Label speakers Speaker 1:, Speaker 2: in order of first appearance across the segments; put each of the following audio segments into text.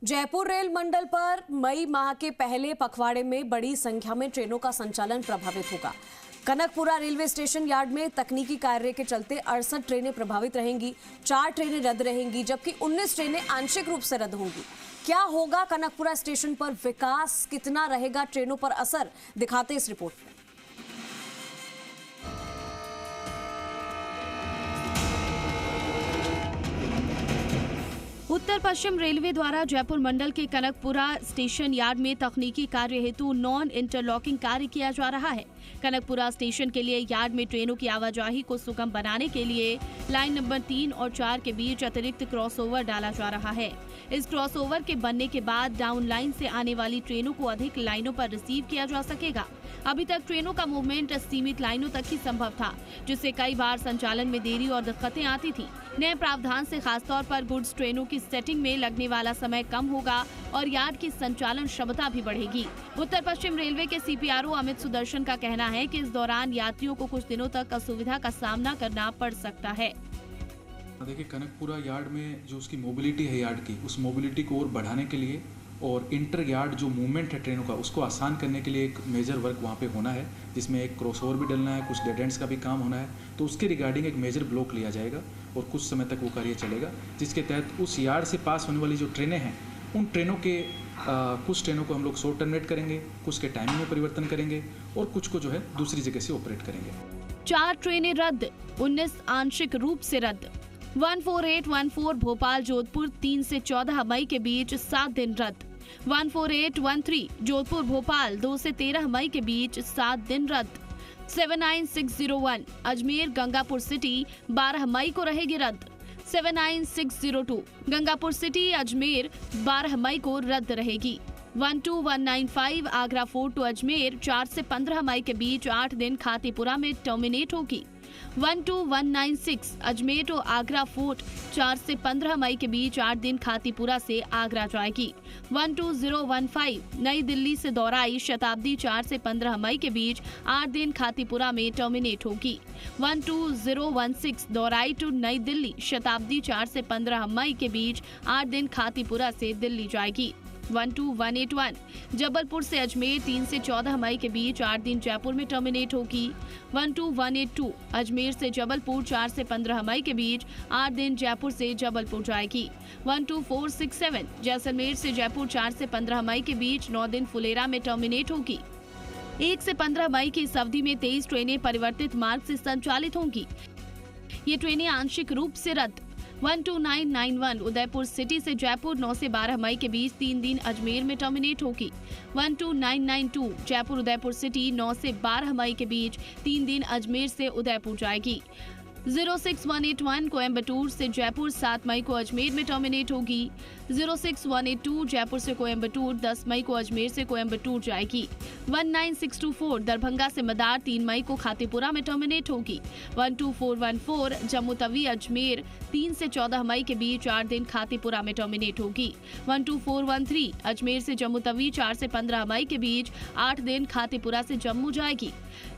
Speaker 1: Jaipur rail मंडल पर मई माह के पहले पखवाड़े में बड़ी संख्या में ट्रेनों का संचालन प्रभावित होगा। कनकपुरा रेलवे स्टेशन यार्ड में तकनीकी कार्य के चलते 68 ट्रेनें प्रभावित रहेंगी, 4 ट्रेनें रद्द रहेंगी, जबकि 19 ट्रेनें आंशिक रूप से रद्द होंगी। क्या होगा कनकपुरा स्टेशन पर विकास, कितना रहेगा ट्रेनों पर असर, दिखाते इस रिपोर्ट में।
Speaker 2: उत्तर पश्चिम रेलवे द्वारा जयपुर मंडल के कनकपुरा स्टेशन यार्ड में तकनीकी कार्य हेतु नॉन इंटरलॉकिंग कार्य किया जा रहा है। कनकपुरा स्टेशन के लिए यार्ड में ट्रेनों की आवाजाही को सुगम बनाने के लिए लाइन नंबर 3 और 4 के बीच अतिरिक्त क्रॉसओवर डाला जा रहा है। इस क्रॉसओवर के बनने के बाद डाउन लाइन से आने वाली ट्रेनों को अधिक लाइनों पर रिसीव किया जा सकेगा। अभी तक ट्रेनों का मूवमेंट सीमित लाइनों तक ही संभव था, जिससे कई बार संचालन में देरी और दिक्कतें आती थी। नए प्रावधान से खासतौर पर गुड्स ट्रेनों की सेटिंग में लगने वाला समय कम होगा और यार्ड की संचालन क्षमता भी बढ़ेगी। उत्तर पश्चिम रेलवे के सीपीआरओ अमित सुदर्शन का कहना है कि इस दौरान यात्रियों को कुछ दिनों तक असुविधा का सामना करना पड़ सकता है।
Speaker 3: देखिए, कनकपुरा यार्ड में जो उसकी मोबिलिटी है यार्ड की, उस मोबिलिटी को और बढ़ाने के लिए और इंटर यार्ड जो मूवमेंट है ट्रेनों का, उसको आसान करने के लिए एक मेजर वर्क वहाँ पे होना है, जिसमें एक क्रॉसओवर भी डलना है, कुछ डेड एंड्स का भी काम होना है। तो उसके रिगार्डिंग एक मेजर ब्लॉक लिया जाएगा और कुछ समय तक वो कार्य चलेगा, जिसके तहत उस यार्ड से पास होने वाली जो ट्रेनें हैं, उन ट्रेनों के कुछ ट्रेनों को हम लोग शॉर्ट टर्मिनेट करेंगे, कुछ के टाइमिंग में परिवर्तन करेंगे और कुछ को जो है दूसरी जगह से ऑपरेट करेंगे।
Speaker 2: 4 ट्रेनें रद्द, 19 आंशिक रूप से रद्द। 14814 भोपाल जोधपुर 3 से 14 मई के बीच 7 दिन रद्द। 14813 जोधपुर भोपाल 2 से 13 मई के बीच 7 दिन रद्द। 79601 अजमेर गंगापुर सिटी 12 मई को रहेगी रद्द। 79602 गंगापुर सिटी अजमेर 12 मई को रद्द रहेगी। 12195 आगरा फोर्ट टू अजमेर 4 से 15 मई के बीच 8 दिन खातीपुरा में टर्मिनेट होगी। 12196 अजमेर टू आगरा फोर्ट 4 से 15 मई के बीच 8 दिन खातीपुरा से आगरा जाएगी। 12015 नई दिल्ली से दौराई शताब्दी 4 से 15 मई के बीच 8 दिन खातीपुरा में टर्मिनेट होगी। 12016 दौराई टू नई दिल्ली शताब्दी 4 से 15 मई के बीच 8 दिन खातीपुरा से दिल्ली जाएगी। 12181 जबलपुर से अजमेर 3 से 14 मई के बीच 8 दिन जयपुर में टर्मिनेट होगी। 12182 अजमेर से जबलपुर 4 से 15 मई के बीच 8 दिन जयपुर से जबलपुर जाएगी। 12467 जैसलमेर से जयपुर 4 से 15 मई के बीच 9 दिन फुलेरा में टर्मिनेट होगी। 1 से 15 मई की इस अवधि में 23 ट्रेनें परिवर्तित मार्ग से संचालित होंगी। ये ट्रेनें आंशिक रूप से रद्द। 12991 उदयपुर सिटी से जयपुर 9 से 12 मई के बीच 3 दिन अजमेर में टर्मिनेट होगी। 12992 जयपुर उदयपुर सिटी 9 से 12 मई के बीच 3 दिन अजमेर से उदयपुर जाएगी। 06181 कोयम्बटूर से जयपुर 7 मई को अजमेर में टर्मिनेट होगी। 06182 जयपुर से कोयम्बटूर 10 मई को अजमेर से कोयम्बटूर जाएगी। 19624 दरभंगा से मदार 3 मई को खातीपुरा में टर्मिनेट होगी। 12414 जम्मू तवी अजमेर 3 से 14 मई के बीच 8 दिन खातीपुरा में टर्मिनेट होगी। 12413 अजमेर से जम्मू तवी 4 से 15 मई के बीच 8 दिन खातीपुरा से जम्मू जाएगी।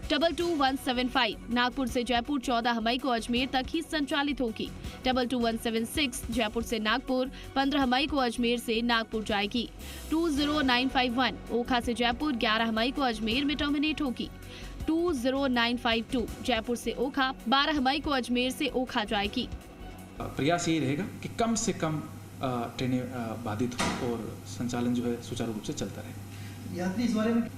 Speaker 2: 22175 नागपुर से जयपुर 14 मई को अजमेर तक ही संचालित होगी। 22176 जयपुर से नागपुर 15 मई को अजमेर से नागपुर जाएगी। 20951 ओखा से जयपुर 11 मई को अजमेर में टर्मिनेट होगी। 20952 जयपुर से ओखा 12 मई को अजमेर से ओखा जाएगी।
Speaker 3: प्रयास यही रहेगा कि कम से कम ट्रेनें बाधित हो और संचालन जो है सुचारू रूप से चलता रहे।
Speaker 4: यात्री इस बारे में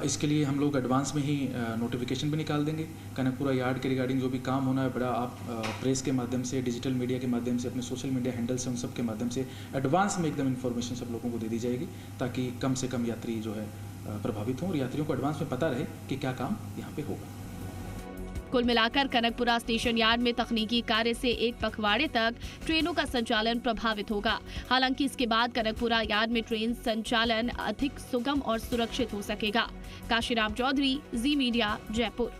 Speaker 3: इसके लिए हम लोग एडवांस में ही नोटिफिकेशन भी निकाल देंगे। कनकपुरा यार्ड के रिगार्डिंग जो भी काम होना है बड़ा, आप प्रेस के माध्यम से, डिजिटल मीडिया के माध्यम से, अपने सोशल मीडिया हैंडल से, उन सब के माध्यम से एडवांस में एकदम इन्फॉर्मेशन सब लोगों को दे दी जाएगी, ताकि कम से कम यात्री जो है प्रभावित हों और यात्रियों को एडवांस में पता रहे कि क्या काम यहाँ पे होगा।
Speaker 2: कुल मिलाकर कनकपुरा स्टेशन यार्ड में तकनीकी कार्य से एक पखवाड़े तक ट्रेनों का संचालन प्रभावित होगा। हालांकि इसके बाद कनकपुरा यार्ड में ट्रेन संचालन अधिक सुगम और सुरक्षित हो सकेगा। काशीराम चौधरी, जी मीडिया, जयपुर।